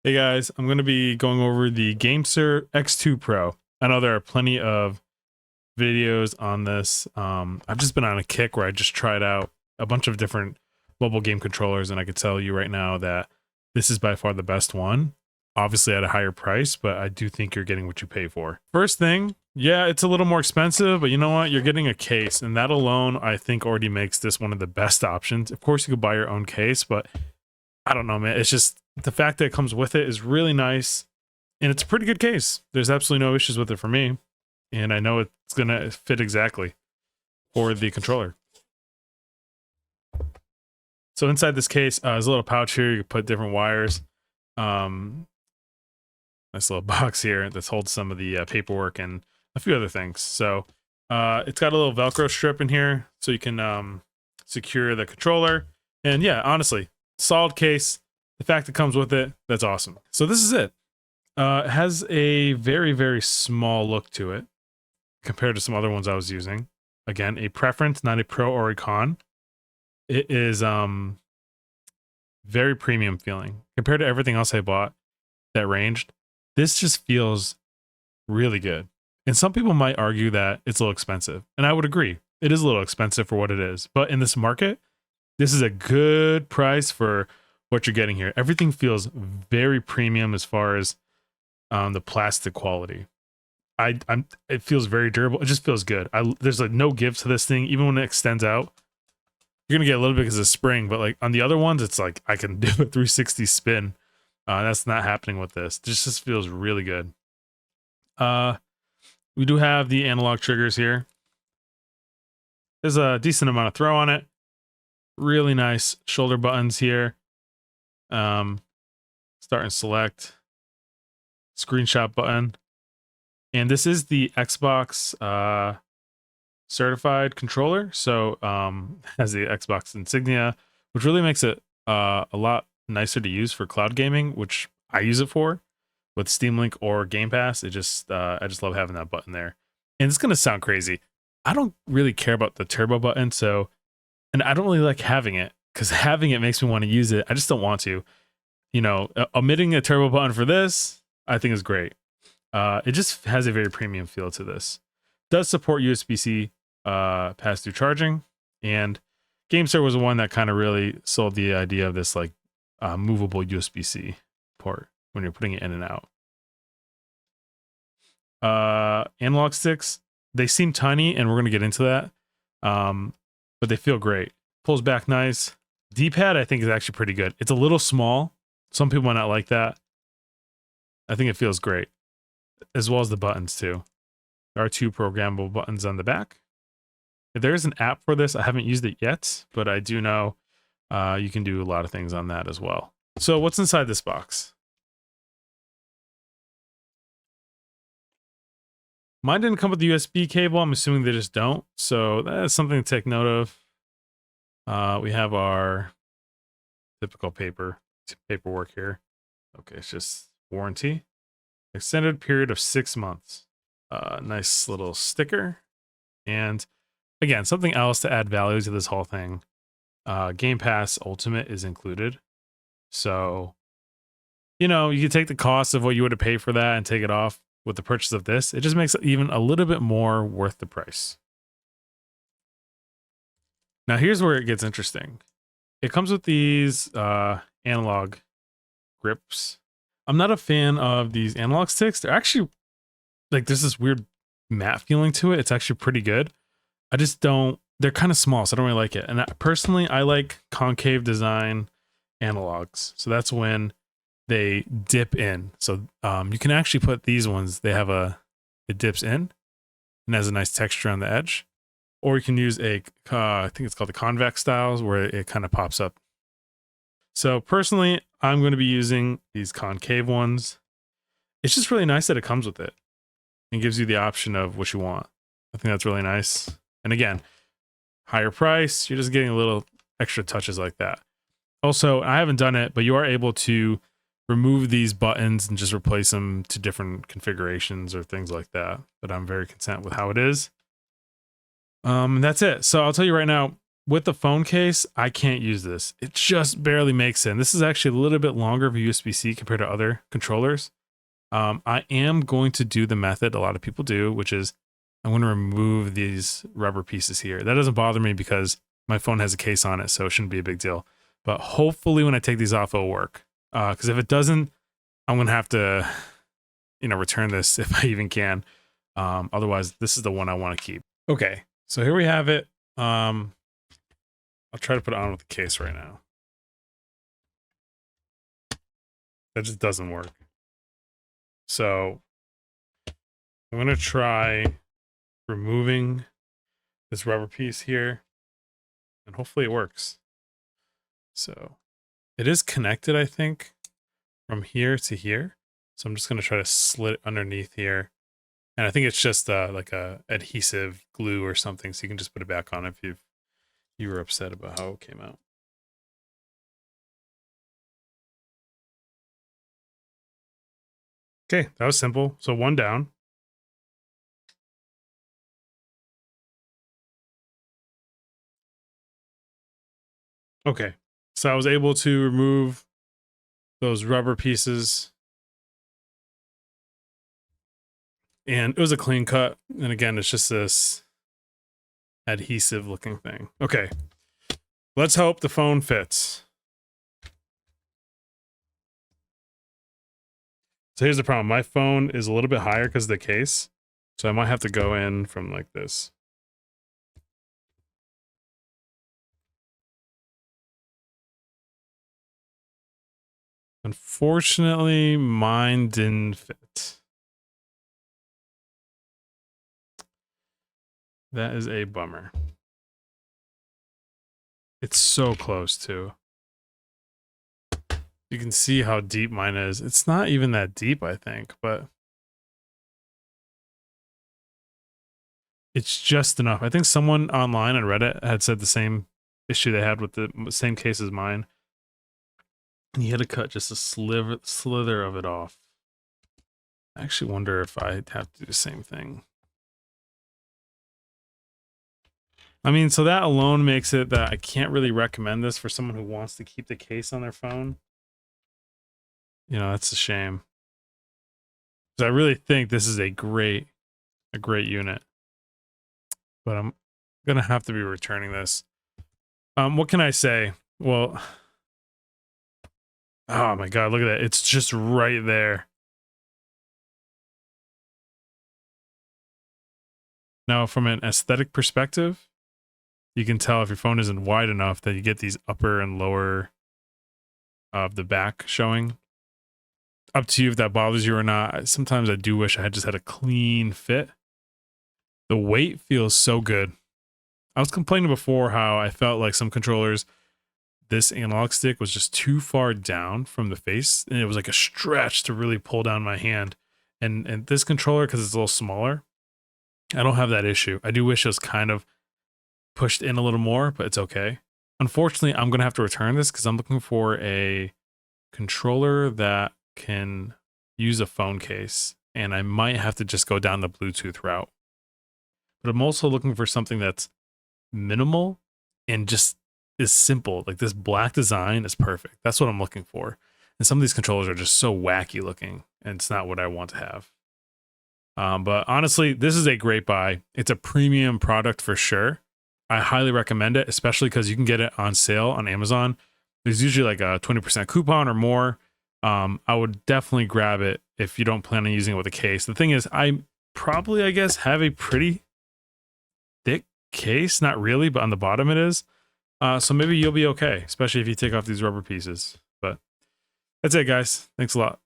Hey guys, I'm going to be going over the Gamesir X2 Pro. I know there are plenty of videos on this. I've just been on a kick where I just tried out a bunch of different mobile game controllers, and I could tell you right now that this is by far the best one. Obviously at a higher price, but I do think you're getting what you pay for. First thing, yeah, it's a little more expensive, but you know what? You're getting a case, and that alone I think already makes this one of the best options. Of course, you could buy your own case, but I don't know, man. It's just the fact that it comes with it is really nice, and it's a pretty good case. There's absolutely no issues with it for me, and I know it's gonna fit exactly for the controller. So inside this case, there's a little pouch here. You can put different wires. Nice little box here that holds some of the paperwork and a few other things. So it's got a little Velcro strip in here, so you can secure the controller. And yeah, honestly, solid case. The fact it comes with it, that's awesome. So this is it. It has a very, very small look to it compared to some other ones I was using. Again, a preference, not a pro or a con. It is very premium feeling compared to everything else I bought that ranged. This just feels really good. And some people might argue that it's a little expensive, and I would agree. It is a little expensive for what it is, but in this market, this is a good price for what you're getting here. Everything feels very premium as far as the plastic quality. It feels very durable. It just feels good. There's like no give to this thing, even when it extends out. You're gonna get a little bit because of spring, but like on the other ones, it's like I can do a 360 spin. That's not happening with this. This just feels really good. We do have the analog triggers here. There's a decent amount of throw on it. Really nice shoulder buttons here. Start and select. Screenshot button. And this is the Xbox certified controller. So has the Xbox insignia, which really makes it a lot nicer to use for cloud gaming, which I use it for with Steam Link or Game Pass. I just love having that button there. And it's gonna sound crazy. I don't really care about the turbo button, and I don't really like having it because having it makes me want to use it. I just don't want to. You know, omitting a turbo button for this, I think is great. It just has a very premium feel to this. Does support USB-C pass-through charging, and Gamesir was the one that kind of really sold the idea of this like movable USB-C port when you're putting it in and out. Analog sticks, they seem tiny, and we're going to get into that, but they feel great. Pulls back nice. D-pad I think is actually pretty good. It's a little small. Some people might not like that. I think it feels great, as well as the buttons too. There are 2 programmable buttons on the back. There is an app for this. I haven't used it yet, but I do know you can do a lot of things on that as well. So what's inside this box? Mine didn't come with the USB cable. I'm assuming they just don't. So that's something to take note of. We have our typical paperwork here. Okay, it's just warranty. Extended period of 6 months. Nice little sticker. And again, something else to add value to this whole thing. Game Pass Ultimate is included. So, you know, you can take the cost of what you would have paid for that and take it off with the purchase of this. It just makes it even a little bit more worth the price. Now, here's where it gets interesting. It comes with these analog grips. I'm not a fan of these analog sticks. They're actually, like, there's this weird matte feeling to it. It's actually pretty good. I just don't, they're kind of small, so I don't really like it. And personally, I like concave design analogs. So that's when they dip in. So you can actually put these ones, it dips in and has a nice texture on the edge. Or you can use I think it's called the convex styles, where it kind of pops up. So personally, I'm going to be using these concave ones. It's just really nice that it comes with it and gives you the option of what you want. I think that's really nice. And again, higher price, you're just getting a little extra touches like that. Also, I haven't done it, but you are able to remove these buttons and just replace them to different configurations or things like that. But I'm very content with how it is. That's it. So I'll tell you right now, with the phone case, I can't use this. It just barely makes it. And this is actually a little bit longer of a USB-C compared to other controllers. I am going to do the method a lot of people do, which is I'm going to remove these rubber pieces here. That doesn't bother me because my phone has a case on it, so it shouldn't be a big deal. But hopefully when I take these off, it'll work. Because if it doesn't, I'm going to have to, return this if I even can. Otherwise, this is the one I want to keep. Okay, so here we have it. I'll try to put it on with the case right now. That just doesn't work. So I'm going to try removing this rubber piece here, and hopefully it works. So it is connected, I think, from here to here. So I'm just going to try to slit it underneath here. And I think it's just like a adhesive glue or something, so you can just put it back on if you were upset about how it came out. Okay, that was simple. So one down. Okay, so I was able to remove those rubber pieces. And it was a clean cut. And again, it's just this adhesive looking thing. Okay, let's hope the phone fits. So here's the problem. My phone is a little bit higher because of the case. So I might have to go in from like this. Unfortunately, mine didn't fit. That is a bummer. It's so close too. You can see how deep mine is. It's not even that deep, I think, but it's just enough. I think someone online on Reddit had said the same issue they had with the same case as mine. And he had to cut just a slither of it off. I actually wonder if I'd have to do the same thing. I mean, so that alone makes it that I can't really recommend this for someone who wants to keep the case on their phone. That's a shame. Because I really think this is a great unit. But I'm gonna have to be returning this. What can I say? Well, oh my god, look at that. It's just right there. Now, from an aesthetic perspective, you can tell if your phone isn't wide enough that you get these upper and lower of the back showing. Up to you if that bothers you or not. Sometimes I do wish I had just had a clean fit. The weight feels so good. I was complaining before how I felt like some controllers, this analog stick was just too far down from the face, and it was like a stretch to really pull down my hand. And this controller, because it's a little smaller, I don't have that issue. I do wish it was kind of pushed in a little more, but it's okay. Unfortunately, I'm going to have to return this because I'm looking for a controller that can use a phone case, and I might have to just go down the Bluetooth route. But I'm also looking for something that's minimal and just is simple. Like this black design is perfect. That's what I'm looking for. And some of these controllers are just so wacky looking, and it's not what I want to have. But honestly, this is a great buy. It's a premium product for sure. I highly recommend it, especially because you can get it on sale on Amazon. There's usually like a 20% coupon or more. I would definitely grab it if you don't plan on using it with a case. The thing is, I guess, have a pretty thick case. Not really, but on the bottom it is. So maybe you'll be okay, especially if you take off these rubber pieces. But that's it, guys. Thanks a lot.